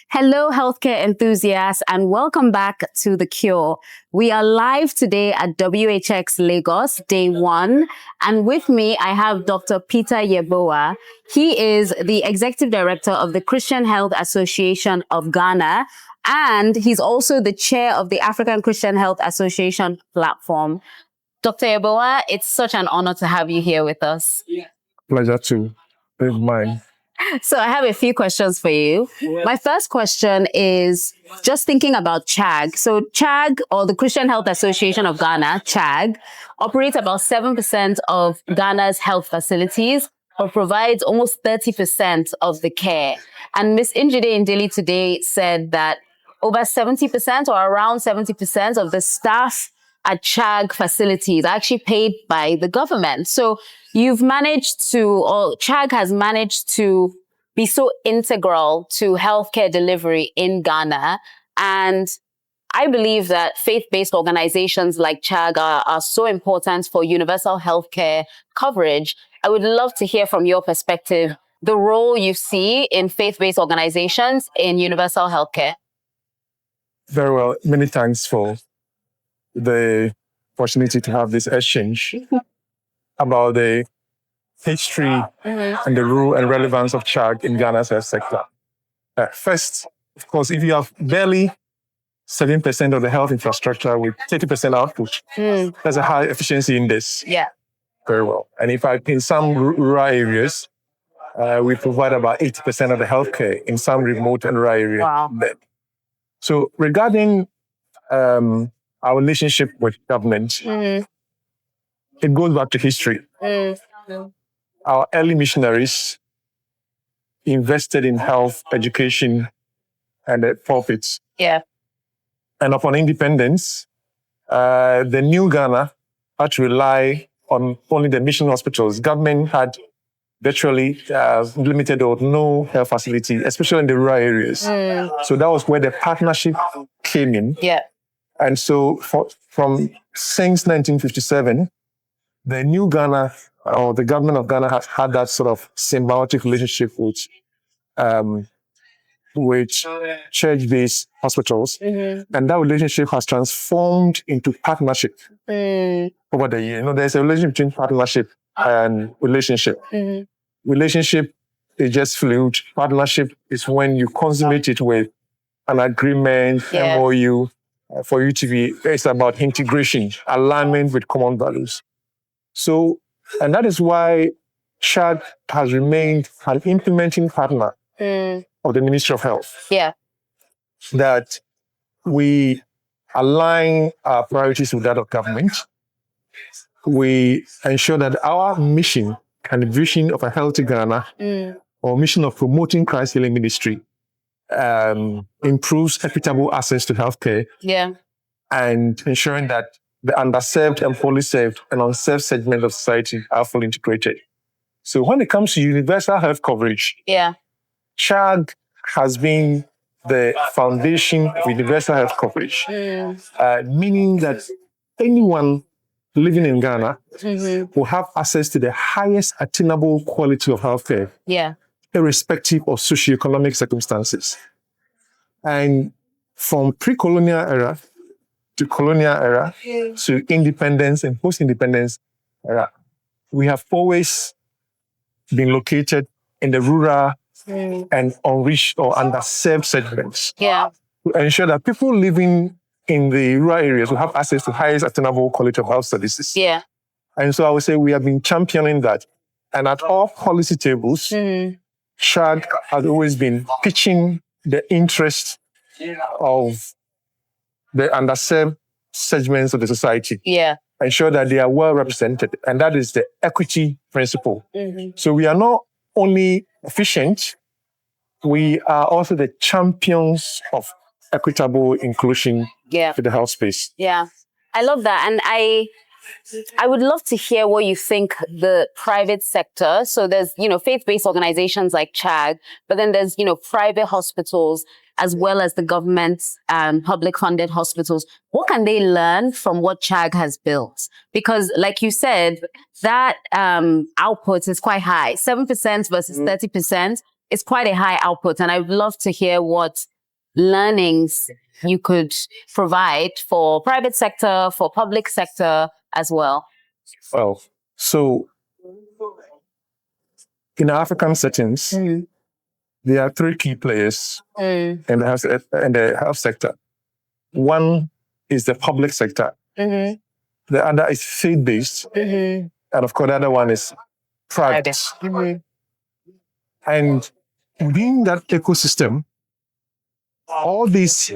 Hello, healthcare enthusiasts, and welcome back to The Cure. We are live today at WHX Lagos, day 1. And with me, I have Dr. Peter Yeboah. He is the Executive Director of the Christian Health Association of Ghana, and he's also the chair of the African Christian Health Association platform. Dr. Yeboah, it's such an honor to have you here with us. Pleasure to be mine. So I have a few questions for you. My first question is just thinking about CHAG. So CHAG, or the Christian Health Association of Ghana, CHAG, operates about 7% of Ghana's health facilities, but provides almost 30% of the care. And Ms. Njide Ndeli today said that over 70% or around 70% of the staff at CHAG facilities are actually paid by the government. So you've managed to, or CHAG has managed to be so integral to healthcare delivery in Ghana. And I believe that faith-based organizations like CHAG are so important for universal healthcare coverage. I would love to hear from your perspective the role you see in faith-based organizations in universal healthcare. Very well. Many thanks for the opportunity to have this exchange about the history and the role and relevance of CHAG in Ghana's health sector. First, of course, if you have barely 7% of the health infrastructure with 30% output, there's a high efficiency index. Yeah. Very well. And in some rural areas, we provide about 80% of the healthcare in some remote and rural areas. Wow. So regarding our relationship with government, it goes back to history. Our early missionaries invested in health, education, and profits. Yeah. And upon independence, the new Ghana had to rely on only the mission hospitals. Government had virtually limited or no health facility, especially in the rural areas. So that was where the partnership came in. Yeah. And so since 1957, the new Ghana, or the government of Ghana, has had that sort of symbiotic relationship with church-based hospitals. And that relationship has transformed into partnership over the years. There's a relationship between partnership and relationship. Relationship is just fluid. Partnership is when you consummate it with an agreement, MOU, for you to be, it's about integration, alignment with common values. So, and that is why CHAG has remained an implementing partner of the Ministry of Health. Yeah. That we align our priorities with that of government. We ensure that our mission and the vision of a healthy Ghana, or mission of promoting Christ healing ministry, improves equitable access to healthcare. Yeah. And ensuring that the underserved and poorly served and unserved segment of society are fully integrated. So when it comes to universal health coverage, CHAG has been the foundation of universal health coverage, meaning that anyone living in Ghana will have access to the highest attainable quality of healthcare, irrespective of socioeconomic circumstances. And from pre-colonial era to colonial era to independence and post-independence era, we have always been located in the rural and unreached or underserved segments. Yeah. To ensure that people living in the rural areas will have access to highest attainable quality of health services. Yeah. And so I would say we have been championing that. And at all policy tables, CHAG has always been pitching the interest of the underserved segments of the society. Yeah. Ensure that they are well represented. And that is the equity principle. So we are not only efficient, we are also the champions of equitable inclusion to the health space. Yeah. I love that. And I would love to hear what you think the private sector, so there's, faith-based organizations like CHAG, but then there's, private hospitals as well as the government's public funded hospitals. What can they learn from what CHAG has built? Because like you said, that output is quite high. 7% versus 30% it's quite a high output. And I'd love to hear what learnings you could provide for private sector, for public sector as well. Well, so in African settings, there are three key players in the health sector. One is the public sector. The other is faith-based. And of course, the other one is private. And within that ecosystem, all these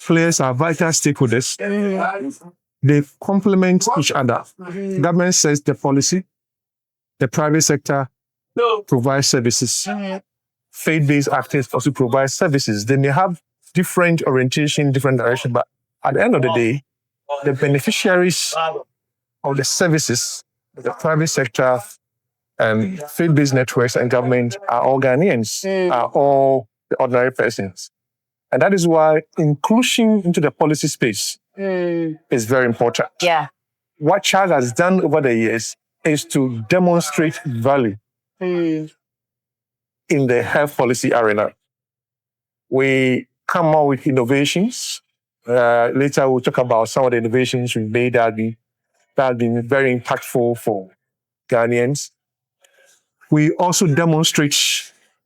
players are vital stakeholders. They complement each other. Government sets the policy. The private sector provides services. Faith-based actors also provide services. Then they have different orientation, different direction. But at the end of the day, the beneficiaries of the services, the private sector, and faith-based networks and government are all Ghanaians, are all the ordinary persons. And that is why inclusion into the policy space is very important. Yeah. What CHAG has done over the years is to demonstrate value in the health policy arena. We come out with innovations. Later, we'll talk about some of the innovations we made that have been very impactful for Ghanaians. We also demonstrate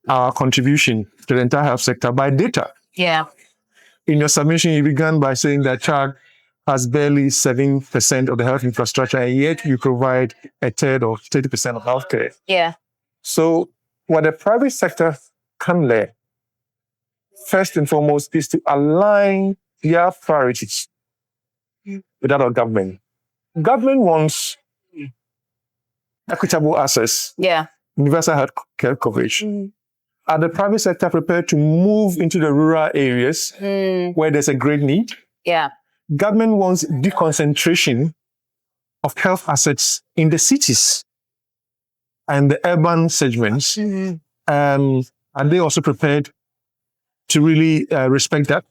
our contribution to the entire health sector by data. Yeah. In your submission, you began by saying that CHAG has barely 7% of the health infrastructure, and yet you provide a third or 30% of healthcare. Yeah. So what the private sector can learn, first and foremost, is to align their priorities with that of government. Government wants equitable access, universal health care coverage. Are the private sector prepared to move into the rural areas where there's a great need? Yeah. Government wants deconcentration of health assets in the cities and the urban segments. Are they also prepared to really respect that?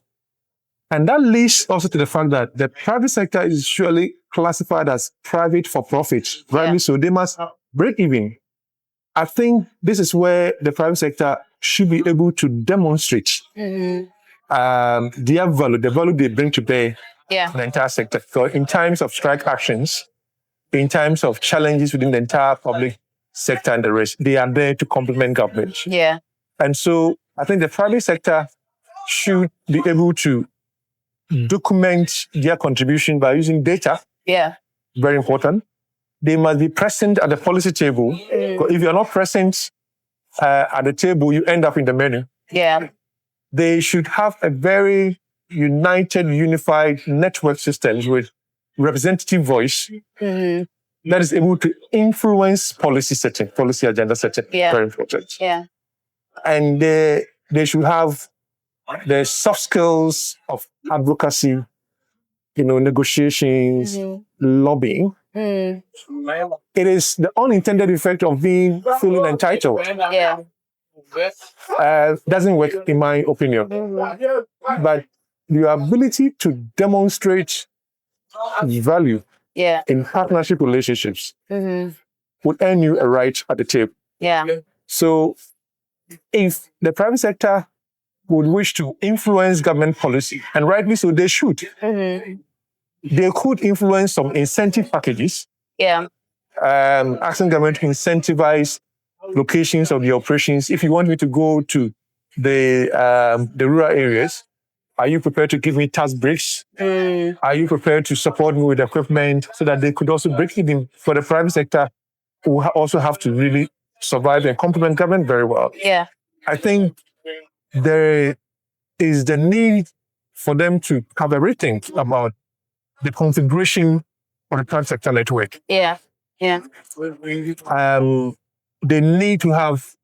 And that leads also to the fact that the private sector is usually classified as private for profit, rightly so. They must break even. I think this is where the private sector should be able to demonstrate their value, the value they bring to bear in the entire sector. So in times of strike actions, in times of challenges within the entire public sector and the rest, they are there to complement government. Yeah. And so I think the private sector should be able to document their contribution by using data. Yeah. Very important. They must be present at the policy table. If you're not present at the table, you end up in the menu. Yeah. They should have a very united, unified network systems with representative voice that is able to influence policy setting, policy agenda setting. Yeah. Very important. Yeah. And they should have the soft skills of advocacy, negotiations, lobbying. It is the unintended effect of being feeling entitled. Yeah. Doesn't work, in my opinion. But your ability to demonstrate value in partnership relationships would earn you a right at the table. Yeah. So if the private sector would wish to influence government policy, and rightly so, they should. They could influence some incentive packages. Yeah. Asking government to incentivize locations of the operations. If you want me to go to the rural areas, are you prepared to give me tax breaks? Are you prepared to support me with equipment so that they could also break it in for the private sector who also have to really survive and complement government very well? Yeah. I think there is the need for them to have a rethink about the configuration of the private sector network. Yeah. Yeah. They need to have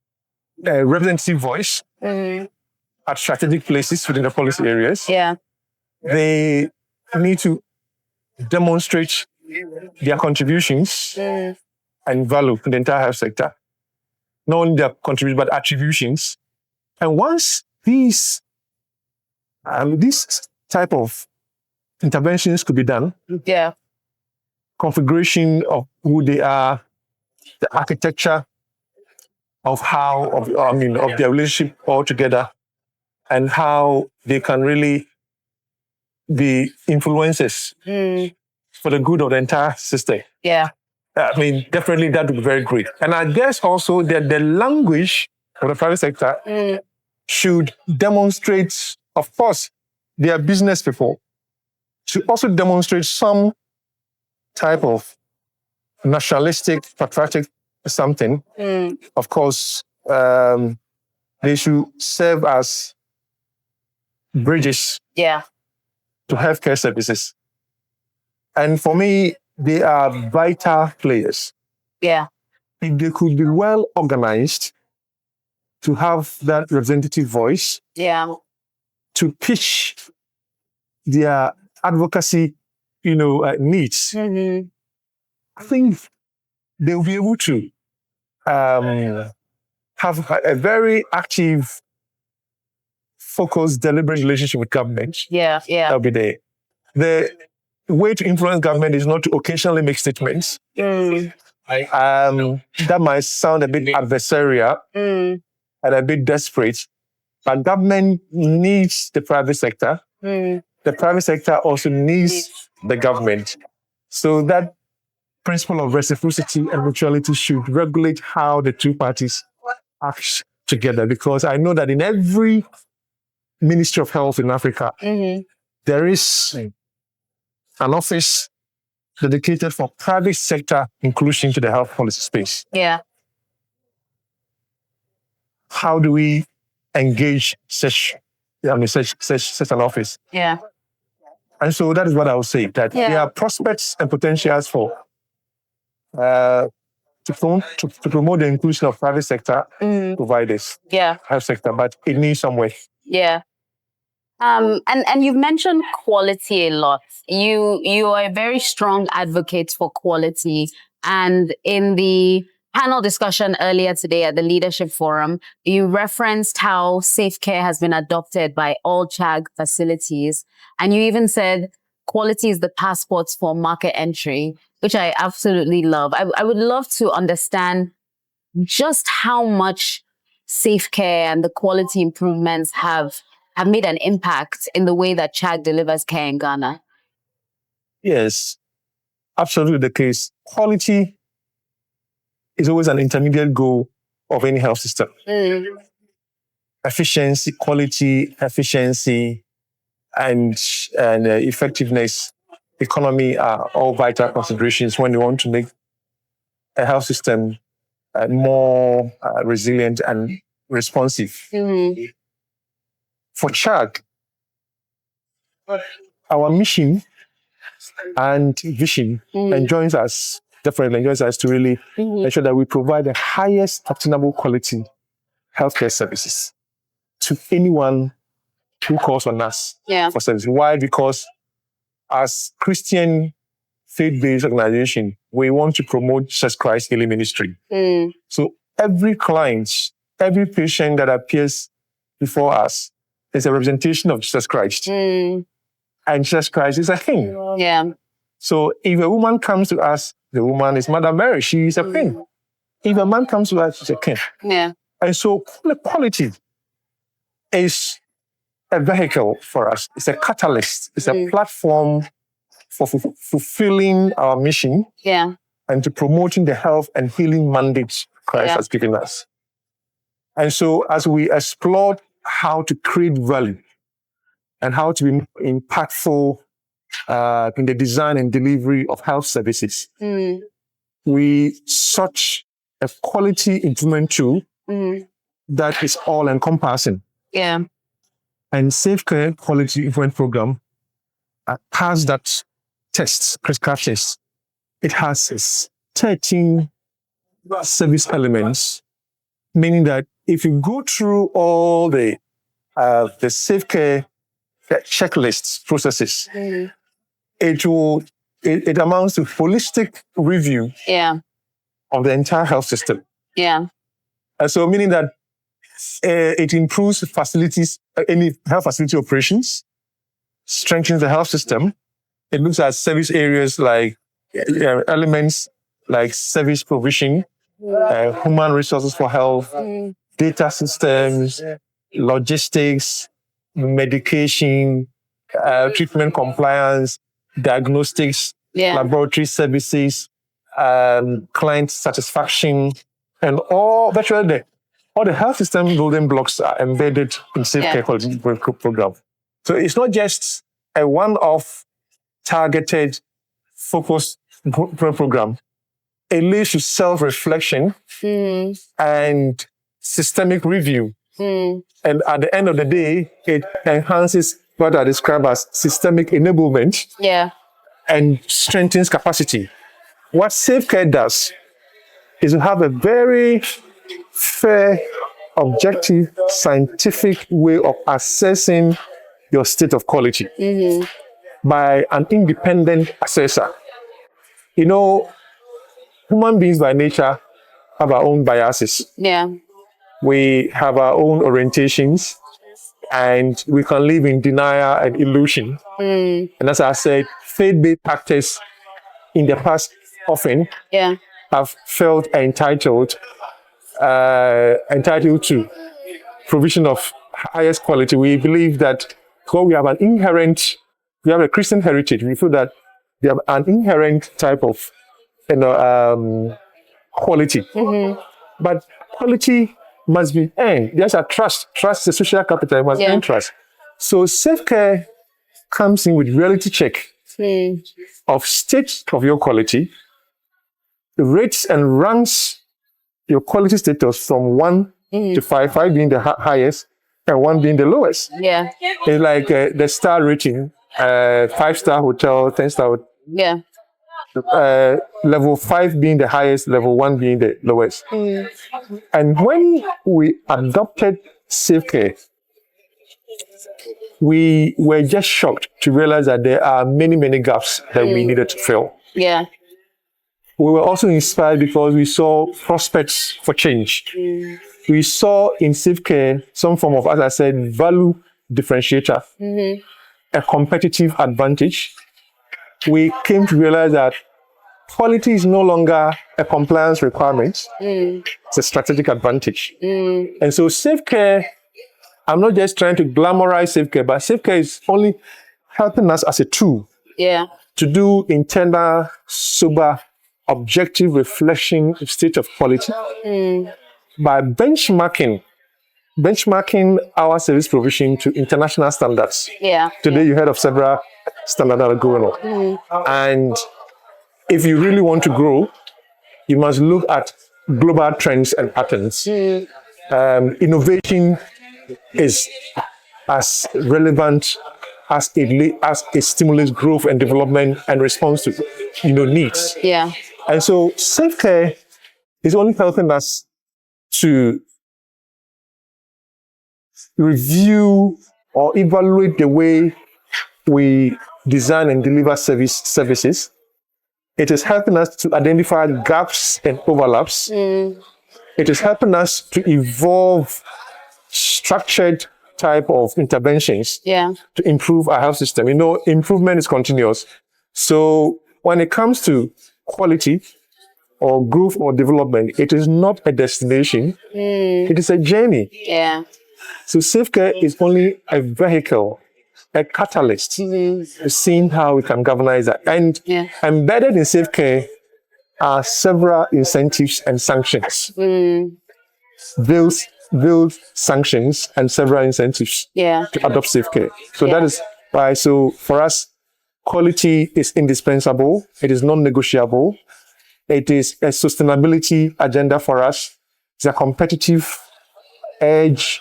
a representative voice at strategic places within the policy areas. Yeah. They need to demonstrate their contributions and value in the entire health sector. Not only their contributions, but attributions. And once these type of interventions could be done, configuration of who they are, the architecture of their relationship altogether, and how they can really be influencers for the good of the entire system. Yeah. Definitely that would be very great. And I guess also that the language of the private sector should demonstrate, of course, they are business people, should also demonstrate some type of nationalistic, patriotic something. Of course, they should serve as bridges to healthcare services. And for me, they are vital players. Yeah. If they could be well organized to have that representative voice, to pitch their advocacy, needs, I think they'll be able to have a very active, focused, deliberate relationship with government. Yeah. That'll be there. The way to influence government is not to occasionally make statements. That might sound a bit adversarial and a bit desperate, but government needs the private sector. The private sector also needs the government. So that principle of reciprocity and mutuality should regulate how the two parties act together, because I know that in every Ministry of Health in Africa, there is an office dedicated for private sector inclusion to the health policy space. Yeah. How do we engage such an office? Yeah. And so that is what I would say, that there are prospects and potentials for to promote the inclusion of private sector providers, health sector, but it needs some way. Yeah. And you've mentioned quality a lot. You are a very strong advocate for quality. And in the panel discussion earlier today at the Leadership Forum, you referenced how Safe Care has been adopted by all CHAG facilities. And you even said quality is the passport for market entry, which I absolutely love. I would love to understand just how much Safe Care and the quality improvements have made an impact in the way that CHAG delivers care in Ghana. Yes, absolutely the case. Quality is always an intermediate goal of any health system. Efficiency, quality, efficiency, and effectiveness, economy are all vital considerations when you want to make a health system more resilient and responsive. For CHAG, our mission and vision enjoins us to really ensure that we provide the highest obtainable quality healthcare services to anyone who calls on us for service. Why? Because as Christian faith-based organization, we want to promote Jesus Christ healing ministry. So every client, every patient that appears before us is a representation of Jesus Christ. And Jesus Christ is a king. Yeah. So if a woman comes to us, the woman is Mother Mary, she is a queen. If a man comes to us, she's a king. Yeah. And so quality is a vehicle for us. It's a catalyst. It's a platform for fulfilling our mission and to promoting the health and healing mandate Christ has given us. And so as we explore how to create value and how to be impactful in the design and delivery of health services, we sought a quality improvement tool that is all-encompassing. Yeah. And Safe Care Quality Improvement Program has that critical test. It has 13 service elements, meaning that if you go through all the Safe Care checklists, processes, it amounts to holistic review of the entire health system. Yeah. And so meaning that it improves facilities, any health facility operations, strengthens the health system. It looks at service areas like elements like service provision, human resources for health, data systems, logistics, medication, treatment compliance, diagnostics, laboratory services, client satisfaction, and virtually all the health system building blocks are embedded in Safe Care Quality Program. So it's not just a one-off targeted, focused program. It leads to self-reflection and systemic review. And at the end of the day, it enhances what I describe as systemic enablement and strengthens capacity. What Safe Care does is to have a very fair, objective, scientific way of assessing your state of quality by an independent assessor. You know, human beings by nature have our own biases. We have our own orientations, and we can live in denial and illusion. And as I said, faith-based actors in the past often have felt entitled to provision of highest quality. We believe that because we have a Christian heritage, we feel that we have an inherent type of quality. But quality must be earned. There's a trust. Trust is social capital. It must earn trust. So Safe Care comes in with reality check of state of your quality, rates and ranks your quality status from 1 to 5, 5 being the highest and 1 being the lowest. It's like the star rating, 5-star hotel, 10-star hotel. Level 5 being the highest, level 1 being the lowest. And when we adopted Safe Care, we were just shocked to realize that there are many, many gaps that we needed to fill. We were also inspired because we saw prospects for change. We saw in Safe Care some form of, as I said, value differentiator, a competitive advantage. We came to realize that quality is no longer a compliance requirement. It's a strategic advantage. And so Safe Care, I'm not just trying to glamorize Safe Care, but Safe Care is only helping us as a tool to do internal, sober, objective reflection of state of quality by benchmarking our service provision to international standards. Today you heard of several standards that are going on. And if you really want to grow, you must look at global trends and patterns. Innovation is as relevant as it stimulates growth and development and response to needs. And so Safe Care is only helping us to review or evaluate the way we design and deliver services. It is helping us to identify gaps and overlaps. It is helping us to evolve structured type of interventions to improve our health system. Improvement is continuous. So when it comes to quality or growth or development, it is not a destination. It is a journey. So Safe Care is only a vehicle, a catalyst to seeing how we can galvanize that. And embedded in Safe Care are several incentives and sanctions. Those sanctions and several incentives to adopt Safe Care. So that is why, so for us, quality is indispensable. It is non-negotiable. It is a sustainability agenda for us. It's a competitive edge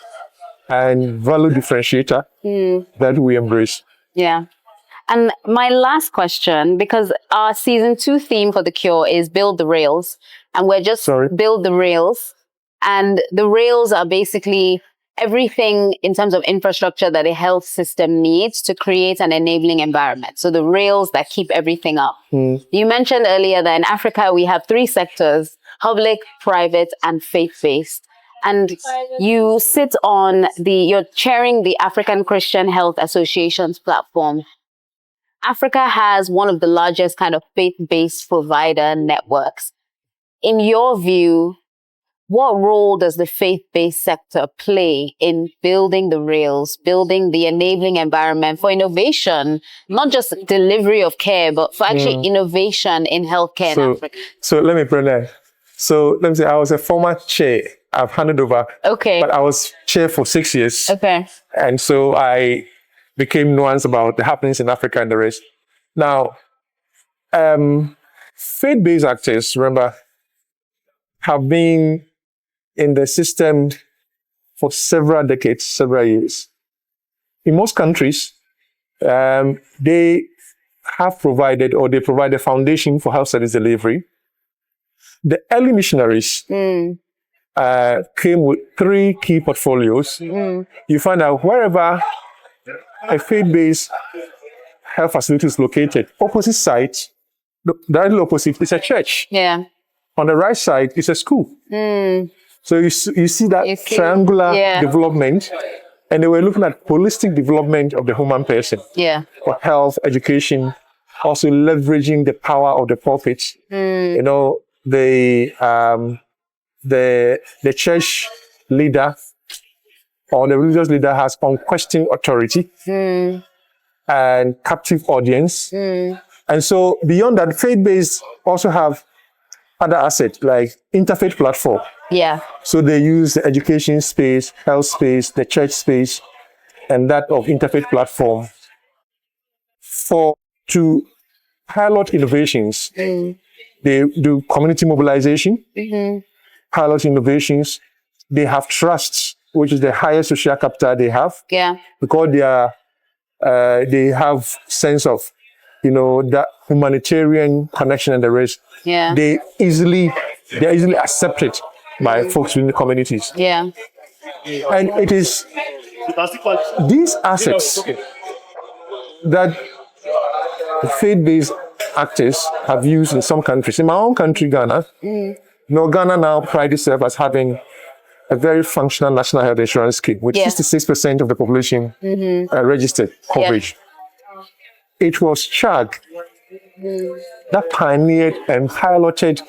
and value differentiator that we embrace. And my last question, because our season 2 theme for The Cure is Build the Rails, and we're just build the rails. And the rails are basically everything in terms of infrastructure that a health system needs to create an enabling environment. So the rails that keep everything up. You mentioned earlier that in Africa, we have 3 sectors: public, private, and faith-based. And you you're chairing the African Christian Health Associations platform. Africa has one of the largest kind of faith-based provider networks. in your view, what role does the faith-based sector play in building the rails, building the enabling environment for innovation, not just delivery of care, but for actually innovation in healthcare in Africa? So let me put that. So let me say, I was a former chair. I've handed over. Okay. But I was chair for 6 years. Okay. And so I became nuanced about the happenings in Africa and the rest. Now, faith-based actors, remember, have been in the system for several decades, several years. In most countries, they have provided or they provide a foundation for health service delivery. The early missionaries came with 3 key portfolios. You find out wherever a faith-based health facility is located, opposite side, directly opposite is a church. Yeah. On the right side is a school. So you see that triangular development, and they were looking at holistic development of the human person. Yeah. For health, education, also leveraging the power of the prophets. You know, the church leader or the religious leader has unquestioned authority and captive audience. And so beyond that, faith-based also have other assets like interfaith platform. Yeah. So they use the education space, health space, the church space, and that of interfaith platform to pilot innovations. They do community mobilization, pilot innovations. They have trusts, which is the highest social capital they have. Yeah. Because they have sense of, you know, that humanitarian connection and the rest. Yeah. They're easily accepted by folks in the communities. Yeah. And it is these assets that faith-based actors have used in some countries. In my own country, Ghana, Ghana now prides itself as having a very functional national health insurance scheme with 66% of the population registered coverage. It was CHAG that pioneered and piloted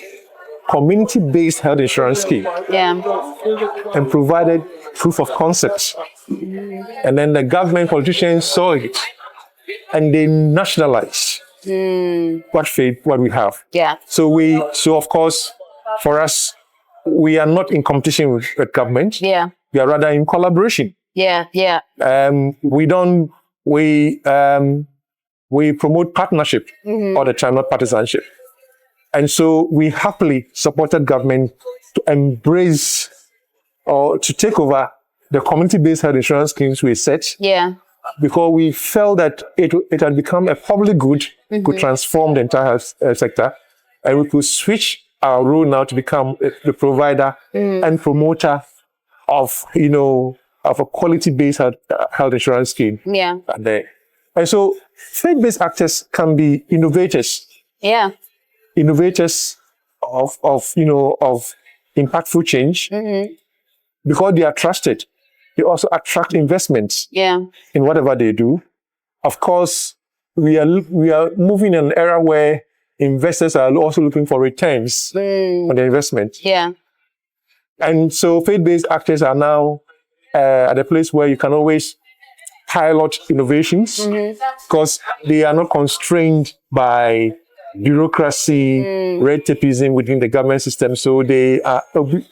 community-based health insurance scheme and provided proof of concept. And then the government politicians saw it and they nationalized what we have. Yeah. So of course, for us, we are not in competition with government. Yeah. We are rather in collaboration. Yeah. Yeah. We promote partnership all the time, not partisanship. And so we happily supported government to embrace or to take over the community-based health insurance schemes we set. Yeah. Because we felt that it had become a public good, could transform the entire health sector, and we could switch our role now to become the provider and promoter of, of a quality-based health insurance scheme. Yeah. And so faith-based actors can be innovators. Yeah. Innovators of impactful change because they are trusted. They also attract investments in whatever they do. Of course, we are moving in an era where investors are also looking for returns on their investment. Yeah. And so faith-based actors are now at a place where you can always pilot innovations because they are not constrained by bureaucracy, red tapeism within the government system. So they are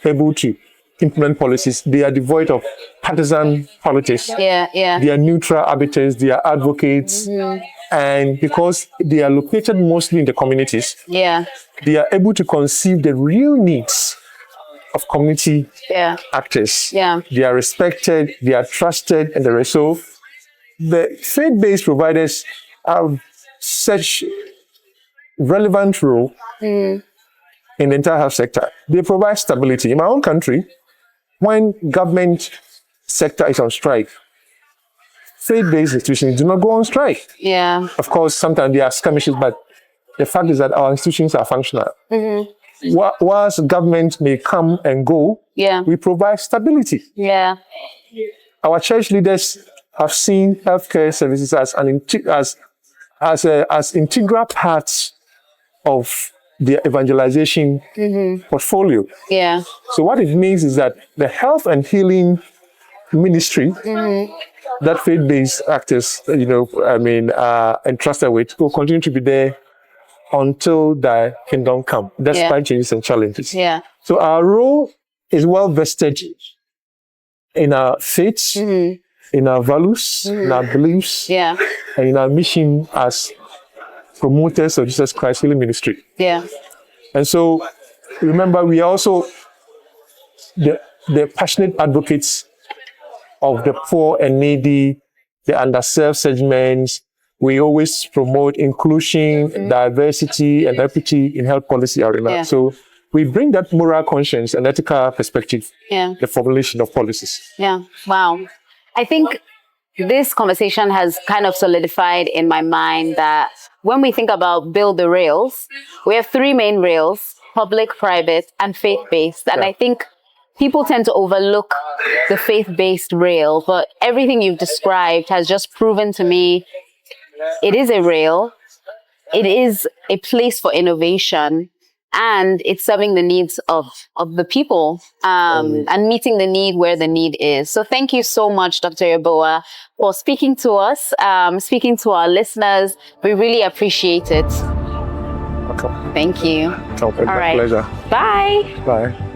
able to implement policies. They are devoid of partisan politics. Yeah, yeah. They are neutral arbiters. They are advocates. And because they are located mostly in the communities, they are able to conceive the real needs of community actors. Yeah. They are respected, they are trusted, and the rest. So the faith-based providers have such relevant role in the entire health sector. They provide stability. In my own country, when government sector is on strike, faith-based institutions do not go on strike. Yeah. Of course, sometimes there are skirmishes, but the fact is that our institutions are functional. Whilst government may come and go, we provide stability. Yeah. Our church leaders have seen healthcare services as integral parts of their evangelization portfolio. Yeah. So what it means is that the health and healing ministry that faith-based actors, are entrusted with will continue to be there until thy kingdom come, despite changes and challenges. Yeah. So our role is well vested in our faith, in our values, in our beliefs, and in our mission as promoters of Jesus Christ Healing Ministry. Yeah. And so, remember, we are also the passionate advocates of the poor and needy, the underserved segments. We always promote inclusion, diversity, and equity in health policy arena. Yeah. So we bring that moral conscience and ethical perspective, the formulation of policies. Yeah. Wow. I think this conversation has kind of solidified in my mind that when we think about build the rails, we have three main rails: public, private, and faith-based. And I think people tend to overlook the faith-based rail, but everything you've described has just proven to me it is a rail, it is a place for innovation, and it's serving the needs of the people and meeting the need where the need is. So thank you so much, Dr. Yeboah, for speaking to us, speaking to our listeners. We really appreciate it. Welcome. Thank you. All right. Pleasure. Bye. Bye.